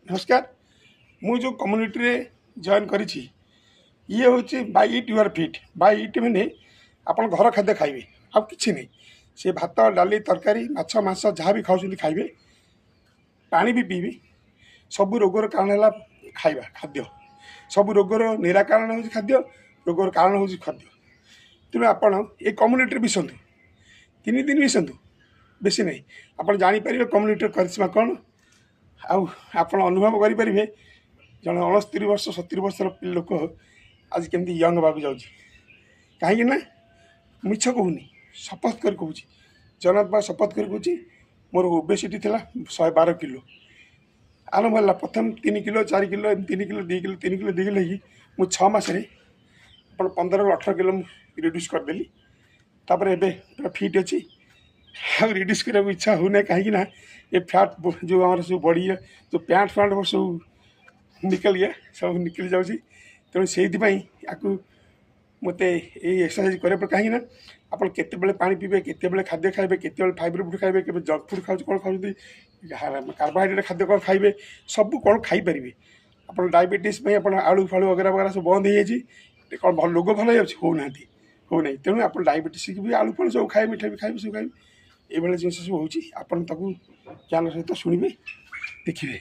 नमस्कार मु जो कम्युनिटी रे जॉइन करी ये हूँ बाय इट यूर फिट बाय इट मैंने आप घर खाद्य खाइबे आउ कि नहीं से भात डाली तरकारी माछ मांस जहाँ भी खाऊँ खाइबे पानी भी पीबे सब रोगर कारण है खाइबा खाद्य सब रोगर निराकरण हो खाद्य रोगर कारण हो खाद्य तेणु आपण ये कम्युनिटी मिसतु 3 दिन मिसतु बेसी नहीं आप जापर कम्युनिटी करिश्मा कौन आपण अनुभव करेंगे जड़े 69 वर्ष 70 वर्ष लोक आज केमती यंग बाबू जाऊँ कहीं मिछ कहूनी शपथ कर कहूँ जगन्नाथ बाबा शपथ कर कहूँ मोर ओबेसीटी थी 112 किलो आरंभ है प्रथम 3 kilo 4 kilo 3 kilo 2 kilo 3 kilo 2 kilo हो 6 मसरे 15-18 किलो रिड्यूस करदेली तापर एबे पूरा फिट अच्छी रिड्यूस करने को इच्छा होना कहीं ये फैट जो आम सब बड़ी जो पैंट फैंट सब निकल गया सब निकल जाऊँगी तेणु से मत एक्सरसाइज कराया कहीं आप केत पानी पीबे केत खाद्य खाइबे केत फाइबर फुड खाइबे के जंक फुड खाऊ कौन खाऊँ कार्बोहाइड्रेट खाद्य कौन खाइबे सब कौन खाईपारे आप डायबिटीज आप आलू फालू वगैरह वगैरह सब बंद हो जाए कौन लोग भल होना हो ना तेणु आप डायबिटीज भी आलू फालू सब खाए मिठा भी खाइबे सब खाइबे ये जिन सब हो ज्ञान सहित शुणे देखिए।